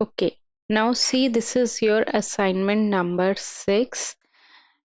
Okay, now see, this is your assignment number 6.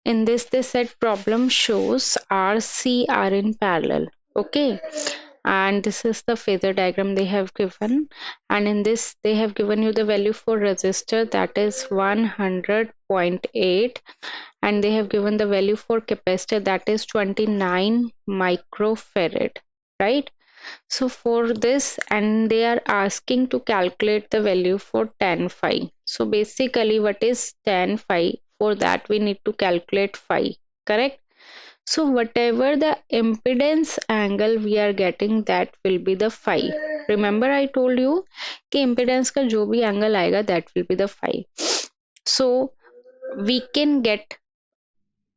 In this, they said problem shows RC are in parallel. Okay, and this is the phasor diagram they have given, and in this they have given you the value for resistor, that is 100.8, and they have given the value for capacitor, that is 29 microfarad, right? So for this, and they are asking to calculate the value for tan phi. So basically, what is tan phi? For that, we need to calculate phi, correct? So whatever the impedance angle we are getting, that will be the phi. Remember I told you कि impedance का जो भी angle आएगा, that will be the phi. So we can get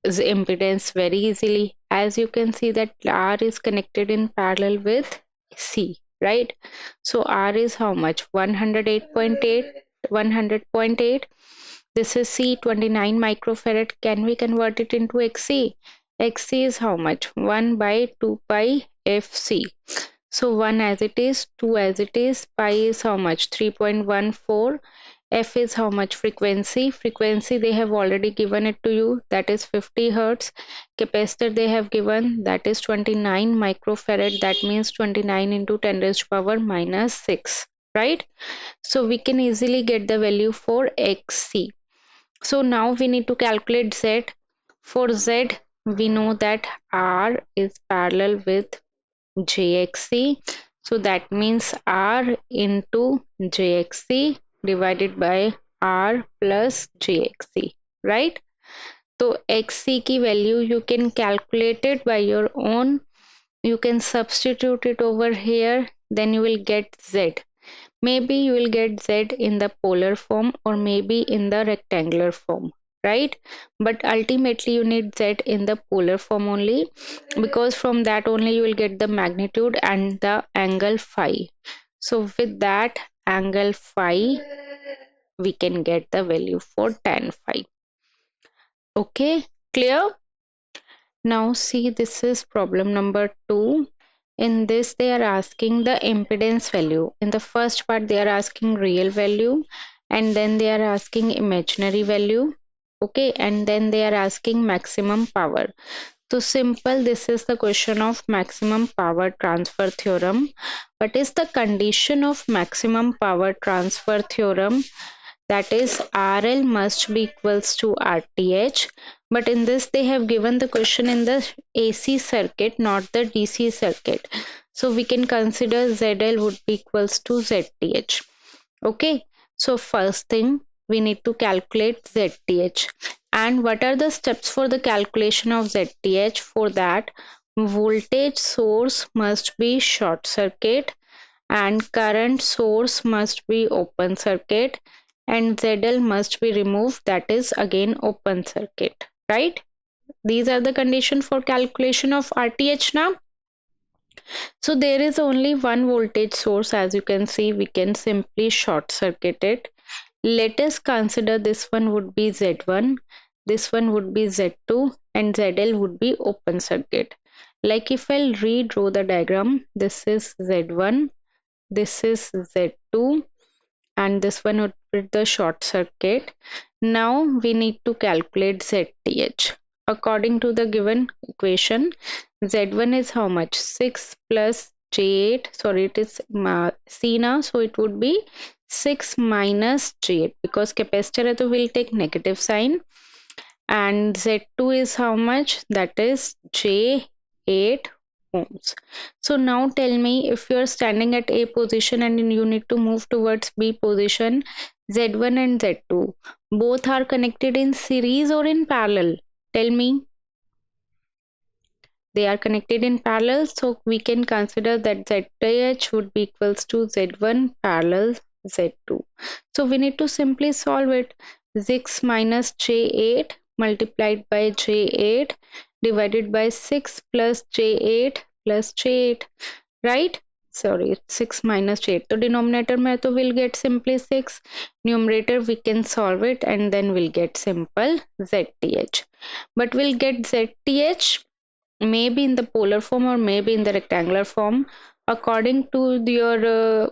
the impedance very easily, as you can see that R is connected in parallel with C, right? So R is how much? 108.8, 100.8. This is C, 29 microfarad. Can we convert it into XC? XC is how much? 1 by 2 pi FC. So 1 as it is, 2 as it is, pi is how much? 3.14. F is how much? Frequency. Frequency they have already given it to you, that is 50 hertz. Capacitor they have given, that is 29 microfarad, that means 29 into 10 raised to power minus 6, right? So we can easily get the value for XC. So now we need to calculate Z. For Z, we know that R is parallel with JXC. So that means R into JXC divided by R plus JXC, right? So XC की value you can calculate it by your own. You can substitute it over here. Then you will get Z. Maybe you will get Z in the polar form or maybe in the rectangular form, right? But ultimately you need Z in the polar form only, because from that only you will get the magnitude and the angle phi. So with that angle phi, we can get the value for tan phi. Okay, clear? Now see, this is problem number 2. In this they are asking the impedance value. In the first part they are asking real value, and then they are asking imaginary value. Okay, and then they are asking maximum power. So simple, this is the question of maximum power transfer theorem. What is the condition of maximum power transfer theorem? That is RL must be equals to RTH, but in this they have given the question in the AC circuit, not the DC circuit. So we can consider ZL would be equals to ZTH. Okay, so first thing we need to calculate ZTH. And what are the steps for the calculation of ZTH? For that, voltage source must be short circuit and current source must be open circuit, and ZL must be removed, that is again open circuit, right? These are the conditions for calculation of RTH now. So there is only one voltage source, as you can see, we can simply short circuit it. Let us consider this one would be Z1, this one would be Z2, and ZL would be open circuit. Like if I'll redraw the diagram, this is Z1, this is Z2, and this one would be the short circuit. Now we need to calculate ZTH. According to the given equation, Z1 is how much? 6 plus J8, sorry it is C now, so it would be 6 minus J8, because capacitor hai to we'll take negative sign, and Z2 is how much? That is J8 ohms. So now tell me, if you are standing at A position and you need to move towards B position, Z1 and Z2 both are connected in series or in parallel? Tell me. They are connected in parallel, so we can consider that ZTH would be equals to Z1 parallel Z2. So we need to simply solve it. 6 minus J8 multiplied by J8 divided by 6 plus J8 plus J8, right? Sorry, 6 minus J8. So denominator mein to we'll get simply 6. Numerator we can solve it and then we'll get simple ZTH. But we'll get ZTH maybe in the polar form or maybe in the rectangular form. According to your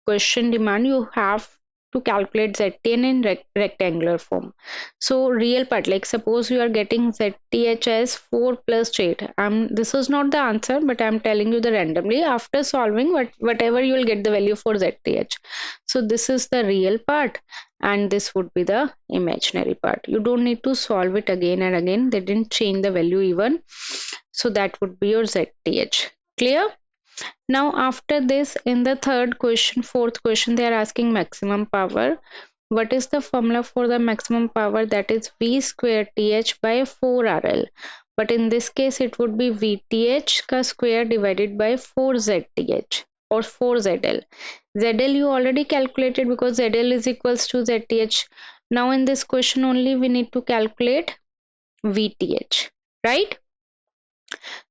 question demand, you have to calculate ZTN in rectangular form. So real part, like suppose you are getting ZTH as 4 plus 8. This is not the answer, but I'm telling you the randomly. After solving, whatever you will get the value for ZTH. So this is the real part and this would be the imaginary part. You don't need to solve it again and again. They didn't change the value even. So that would be your ZTH. Clear? Now after this, in the fourth question, they are asking maximum power. What is the formula for the maximum power? That is V square TH by 4RL. But in this case, it would be VTH ka square divided by 4ZTH or 4ZL. ZL you already calculated because ZL is equals to ZTH. Now in this question only we need to calculate VTH, right?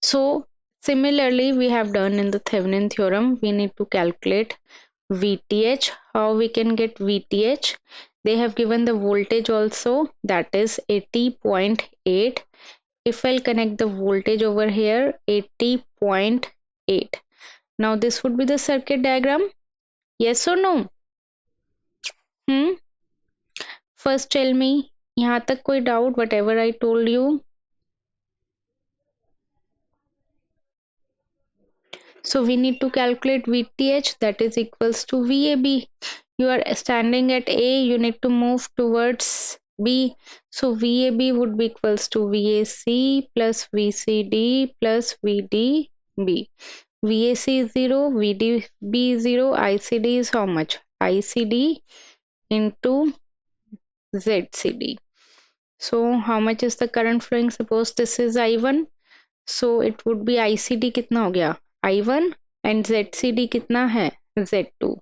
So similarly we have done in the Thevenin theorem, we need to calculate VTH. How we can get VTH? They have given the voltage also, that is 80.8. If I'll connect the voltage over here, 80.8. Now this would be the circuit diagram. Yes or no? First tell me, यहाँ तक कोई doubt whatever I told you? So we need to calculate VTH, that is equals to VAB. You are standing at A, you need to move towards B. So VAB would be equals to VAC plus VCD plus VDB. VAC is 0, VDB is 0, ICD is how much? ICD into ZCD. So how much is the current flowing? Suppose this is I1. So it would be ICD कितना हो गया? I1 and ZCD कितना है? Z2.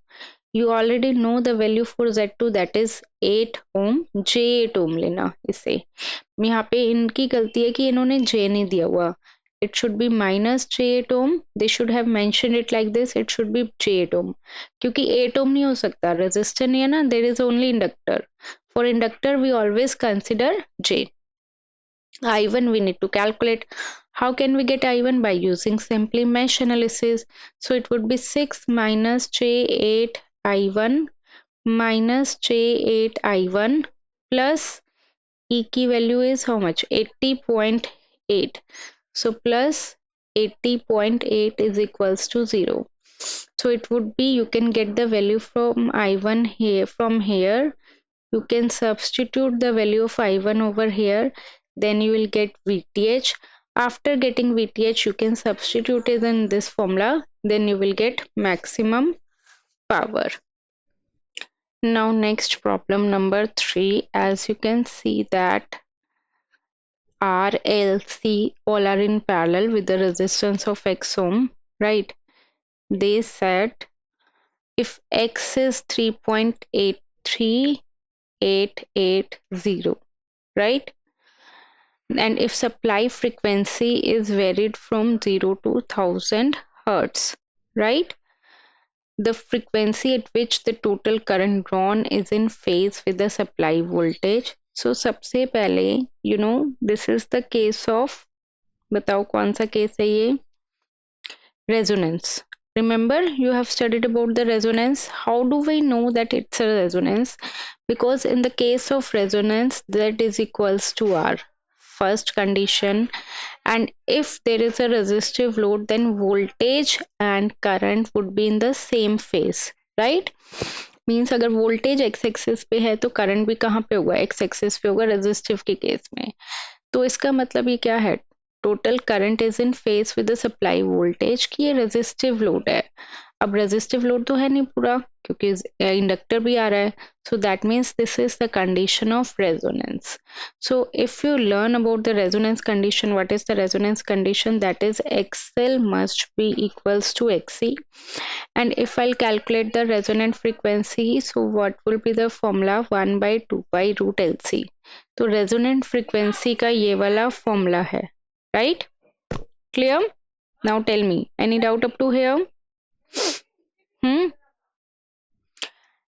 You already know the value for Z2, that is 8 ohm. J8 ohm लेना इसे. यहाँ पे इनकी गलती है कि इन्होंने J नहीं दिया हुआ. It should be minus J8 ohm. They should have mentioned it like this. It should be J8 ohm. क्योंकि 8 ohm नहीं हो सकता. Resistor नहीं है ना. There is only inductor. For inductor we always consider J. I1 we need to calculate. How can we get I1? By using simply mesh analysis. So it would be 6 minus J8 I1 minus J8 I1 plus E key value is how much? 80.8. So plus 80.8 is equals to 0. So it would be, you can get the value from I1 here, from here. You can substitute the value of I1 over here. Then you will get VTH. After getting VTH, you can substitute it in this formula. Then you will get maximum power. Now next problem number 3. As you can see that RLC all are in parallel with the resistance of X ohm, right? They said if X is 3.83880, right? And if supply frequency is varied from 0 to 1000 Hertz, right? The frequency at which the total current drawn is in phase with the supply voltage. So सबसे पहले, you know, this is the case of, बताओ कौन सा case है ये? Resonance. Remember, you have studied about the resonance. How do we know that it's a resonance? Because in the case of resonance, Z is equals to R. First condition. And if there is a resistive load, then voltage and current would be in the same phase, right? Means अगर voltage x axis पे है तो current भी कहाँ पे होगा? x axis पे होगा resistive के case में. तो इसका मतलब ये क्या है? Total current is in phase with the supply voltage कि ये resistive load है. अब resistive load तो है नहीं पूरा क्योंकि inductor भी आ रहा है. So that means this is the condition of resonance. So if you learn about the resonance condition, what is the resonance condition? That is XL must be equals to XC. And if I'll calculate the resonant frequency, so what will be the formula? 1 by 2 by root LC. तो resonant frequency का ये वाला formula है, right? Clear? Now tell me, any doubt up to here?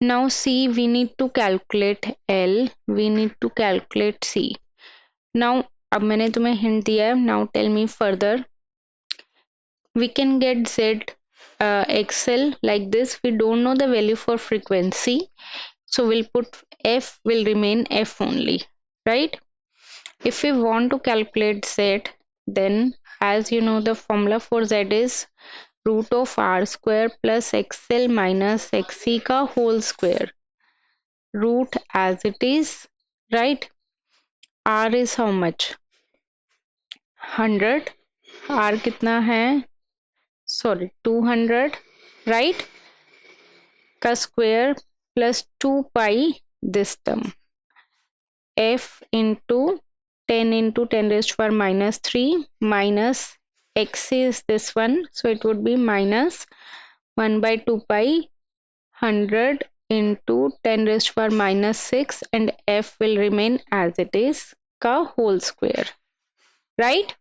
Now C, we need to calculate L, we need to calculate C. Now, अब मैंने तुम्हें hint दिया है. Now tell me further. We can get Z XL like this. We don't know the value for frequency. So we'll put F will remain F only, right? If we want to calculate Z, then as you know, the formula for Z is root of R square plus XL minus XC ka whole square. Root as it is, right? R is how much? 100. R कितना है? Sorry, 200, right? Ka square plus 2 pi this term. F into 10 into 10 raised to power minus 3 minus X is this one. So it would be minus 1 by 2 pi 100 into 10 raised to power minus 6, and F will remain as it is ka whole square, right?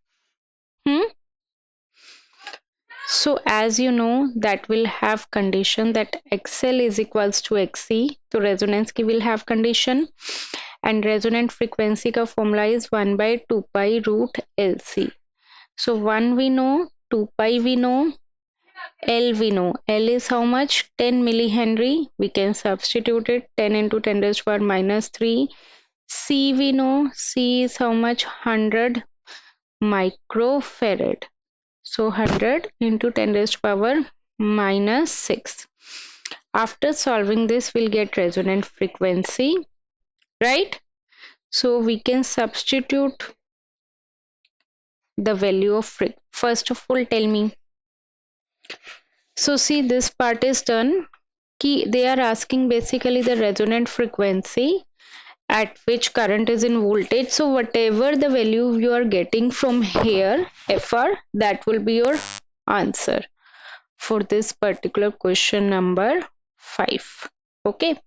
So as you know, that will have condition that XL is equals to XC. So resonance ki will have condition, and resonant frequency ka formula is 1 by 2 pi root LC. So 1 we know, 2 pi we know, L we know. L is how much? 10 millihenry. We can substitute it, 10 into 10 raised to power minus 3. C we know. C is how much? 100 microfarad. So 100 into 10 raised to power minus 6. After solving this, we'll get resonant frequency, right? So we can substitute the value of first of all, tell me. So see, this part is done. They are asking basically the resonant frequency at which current is in voltage. So whatever the value you are getting from here, FR, that will be your answer for this particular question number 5. Okay.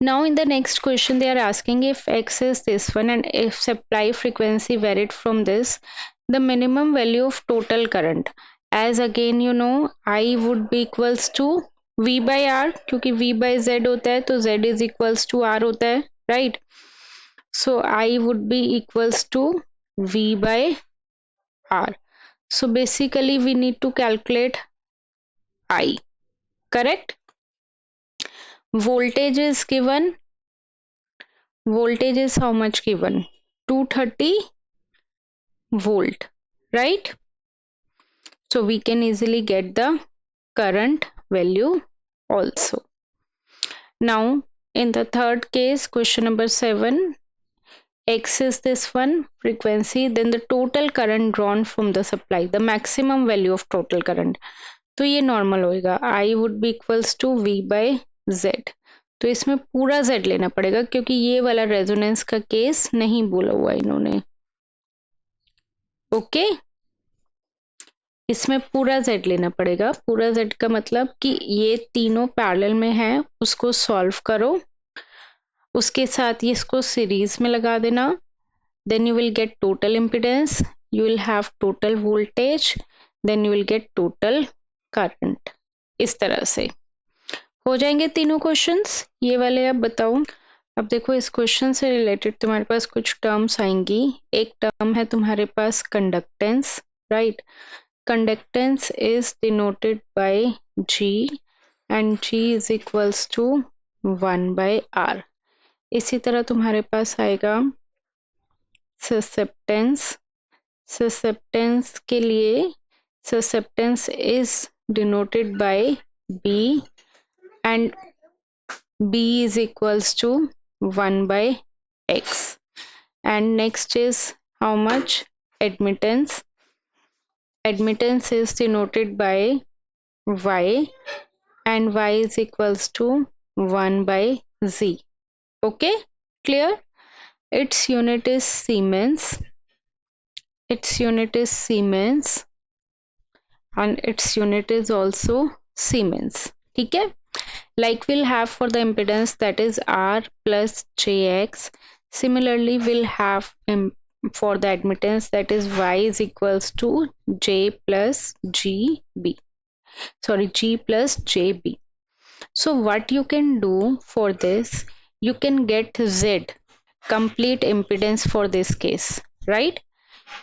Now in the next question, they are asking if X is this one and if supply frequency varied from this, the minimum value of total current. As again you know, I would be equals to V by R, क्योंकि V by Z होता है तो Z is equals to R होता है, right? So I would be equals to V by R. So basically we need to calculate I, correct? Voltage is given. Voltage is how much given? 230 volt, right? So we can easily get the current value also. Now in the third case, question number 7, X is this one frequency, then the total current drawn from the supply, the maximum value of total current. तो ये normal होएगा, I would be equals to V by Z. तो इसमें पूरा Z लेना पड़ेगा क्योंकि ये वाला रेजोनेंस का केस नहीं बोला हुआ इन्होंने. ओके, इसमें पूरा Z लेना पड़ेगा. पूरा Z का मतलब कि ये तीनों पैरेलल में है, उसको सॉल्व करो, उसके साथ ये इसको सीरीज में लगा देना. Then you will get total impedance, you will have total voltage, then you will get total current. इस तरह से हो जाएंगे तीनों क्वेश्चंस. ये वाले अब बताओ. अब देखो इस क्वेश्चन से रिलेटेड तुम्हारे पास कुछ टर्म्स आएंगी. एक टर्म है तुम्हारे पास conductance, right? Conductance is denoted by G and G is equals to 1 by R. इसी तरह तुम्हारे पास आएगा ससेप्टेंस. ससेप्टेंस के लिए susceptance is denoted bye B and B is equals to 1 by X. And next is how much? Admittance. Admittance is denoted by Y and Y is equals to 1 by Z. Okay, clear? Its unit is Siemens. Its unit is Siemens and its unit is also Siemens. ठीक है? Like we'll have for the impedance, that is R plus JX. Similarly, we'll have for the admittance, that is Y is equals to J plus GB. Sorry, G plus JB. So what you can do for this, you can get Z, complete impedance for this case, right?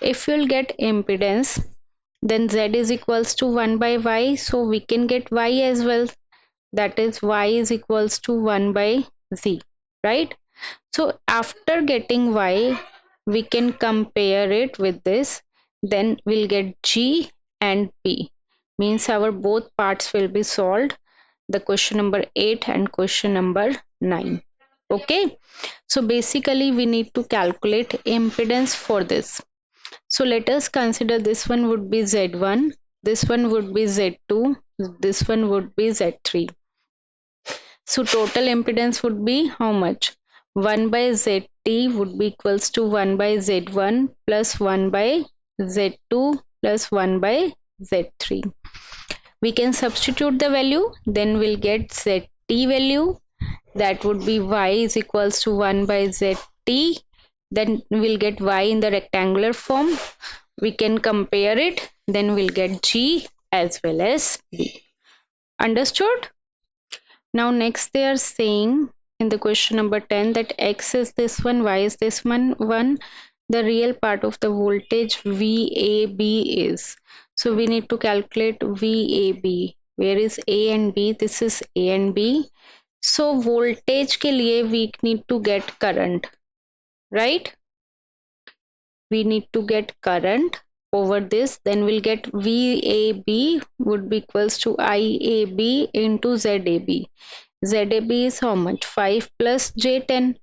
If you'll get impedance, then Z is equals to 1 by Y. So we can get Y as well. That is Y is equals to 1 by Z, right? So after getting Y, we can compare it with this. Then we'll get G and P. Means our both parts will be solved. The question number 8 and question number 9. Okay. So basically we need to calculate impedance for this. So let us consider this one would be Z1, this one would be Z2, this one would be Z3. So total impedance would be how much? 1 by ZT would be equals to 1 by Z1 plus 1 by Z2 plus 1 by Z3. We can substitute the value, then we'll get ZT value. That would be Y is equals to 1 by ZT. Then we'll get Y in the rectangular form. We can compare it. Then we'll get G as well as B. Understood? Now next they are saying in the question number 10 that X is this one, Y is this one. The real part of the voltage VAB is. So we need to calculate VAB. Where is A and B? This is A and B. So voltage के लिए we need to get current, right? We need to get current over this. Then we'll get VAB would be equals to IAB into ZAB. ZAB is how much? 5 plus J10.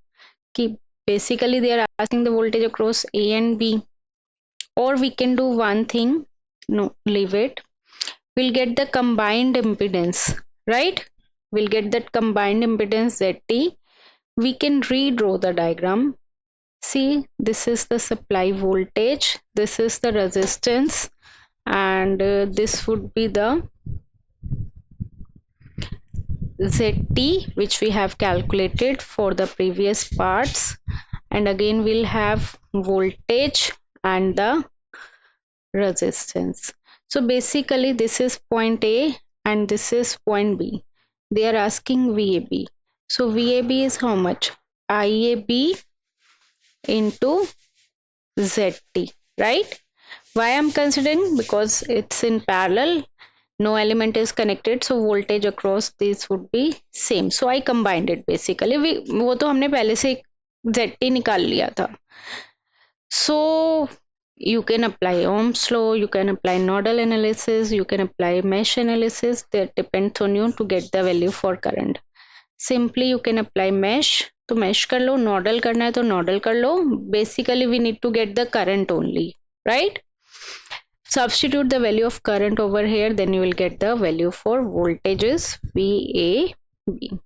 Basically they are asking the voltage across A and B. Or we can do one thing. No, leave it. We'll get the combined impedance, right? We'll get that combined impedance ZT. We can redraw the diagram. See, this is the supply voltage, this is the resistance, and this would be the ZT which we have calculated for the previous parts, and again we'll have voltage and the resistance. So basically this is point A and this is point B. They are asking VAB. So VAB is how much? IAB into ZT, right? Why I'm considering? Because it's in parallel, no element is connected, so voltage across these would be same. So I combined it basically. वो तो हमने पहले से ZT निकाल लिया था. So you can apply Ohm's law, you can apply nodal analysis, you can apply mesh analysis. That depends on you to get the value for current. Simply you can apply mesh. तो mesh कर लो, nodal करना है तो nodal कर लो. Basically we need to get the current only, right? Substitute the value of current over here, then you will get the value for voltages VAB.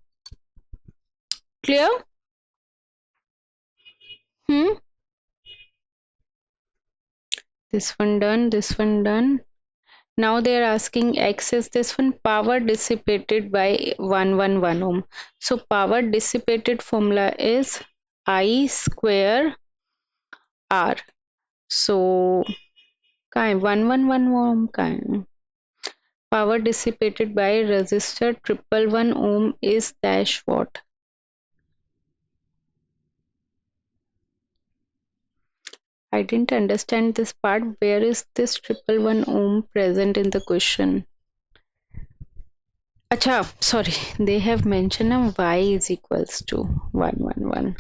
Clear? This one done, this one done. Now they are asking X is this one, power dissipated by 111 ohm. So power dissipated formula is I square R. So 111 ohm power dissipated by resistor 111 ohm is dash watt. I didn't understand this part. Where is this 111 ohm present in the question? Acha, sorry, they have mentioned Y is equals to 111.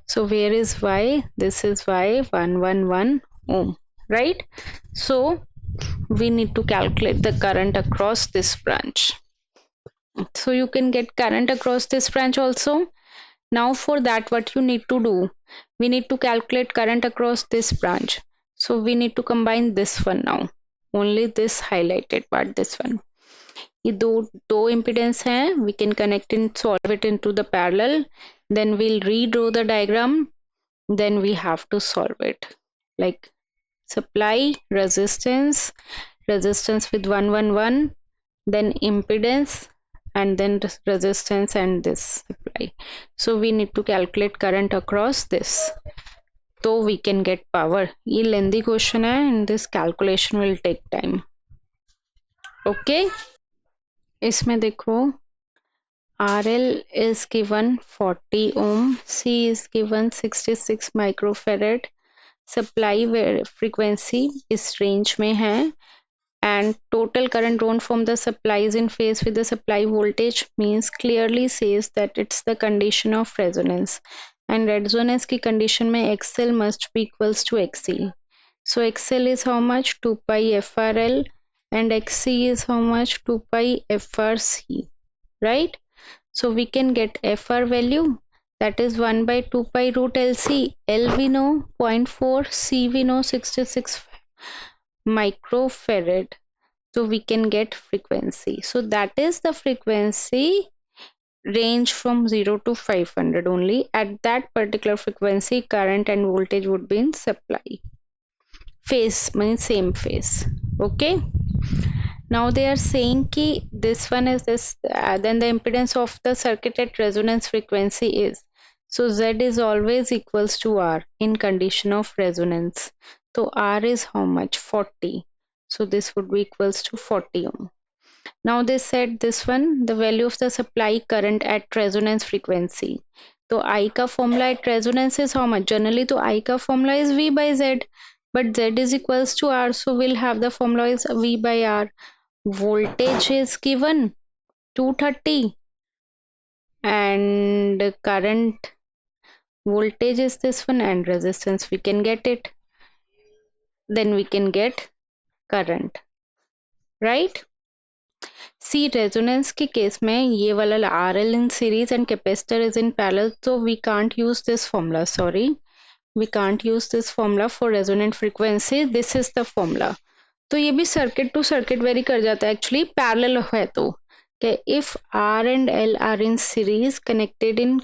So where is Y? This is Y, 111 ohm, right? So we need to calculate the current across this branch. So you can get current across this branch also. Now for that, what you need to do? We need to calculate current across this branch. So we need to combine this one now. Only this highlighted part, this one. ये दो impedance हैं, we can connect and solve it into the parallel. Then we'll redraw the diagram. Then we have to solve it. Like supply, resistance with 111, then impedance, and then resistance and this supply. So we need to calculate current across this. So we can get power. ये lengthy question है and this calculation will take time. Okay. इसमें देखो RL is given 40 ohm, C is given 66 microfarad, supply frequency इस range में है and total current drawn from the supply is in phase with the supply voltage means clearly says that it's the condition of resonance, and resonance की condition में XL must be equals to XC. So XL is how much? 2 pi FRL, and XC is how much? 2 pi FRC, right? So we can get FR value, that is 1 by 2 pi root LC. L we know 0.4, C we know 66 microfarad. So we can get frequency. So that is the frequency range from 0 to 500 only. At that particular frequency, current and voltage would be in supply. Phase means same phase. Okay. Now they are saying ki this one is this, then the impedance of the circuit at resonance frequency is. So Z is always equals to R in condition of resonance. So R is how much? 40. So this would be equals to 40 ohm. Now they said this one, the value of the supply current at resonance frequency. So I का formula at resonance is how much? Generally तो I का formula is V by Z, but Z is equals to R, so we'll have the formula is V by R. Voltage is given 230 and current voltage is this one, and resistance we can get it, then we can get current, right? See, resonance के case में ये वाला RL in series and capacitor is in parallel, so we can't use this formula. Sorry, we can't use this formula for resonant frequency. This is the formula. तो ये भी circuit to circuit vary कर जाता है actually parallel है तो कि if R and L are in series connected in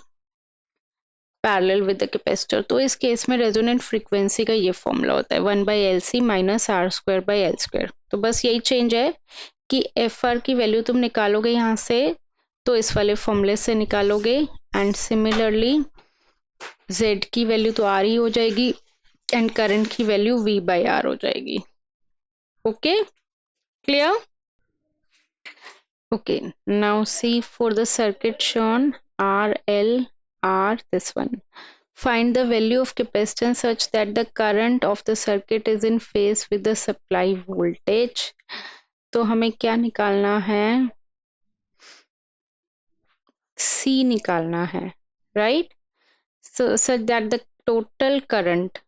parallel with the capacitor, तो इस केस में resonant frequency का ये formula होता है 1 by LC minus R square by L square. तो बस यही change है कि FR की वैल्यू तुम निकालोगे यहाँ से तो इस वाले फॉर्मूले से निकालोगे, एंड सिमिलरली Z की वैल्यू तो R ही हो जाएगी एंड करंट की वैल्यू V by R हो जाएगी. Okay, clear? Okay, now see for the circuit shown RL R, this one. Find the value of capacitance such that the current of the circuit is in phase with the supply voltage. तो हमें क्या निकालना है? C निकालना है, right? So such that the total current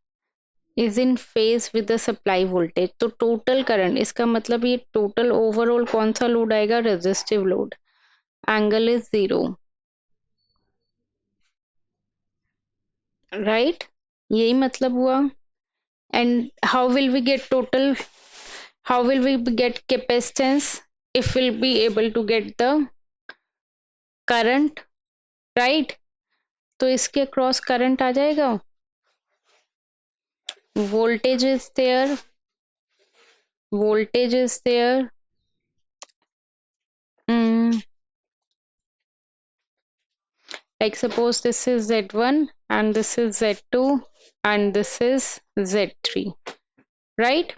is in phase with the supply voltage. तो total current इसका मतलब ये total overall कौन सा लोड आएगा? resistive load. Angle is 0, right? यही मतलब हुआ. And how will we get total? How will we get capacitance? If we'll be able to get the current, right? तो इसके क्रॉस करंट आ जाएगा. Voltage is there. Voltage is there. Like suppose this is Z1 and this is Z2 and this is Z3, right?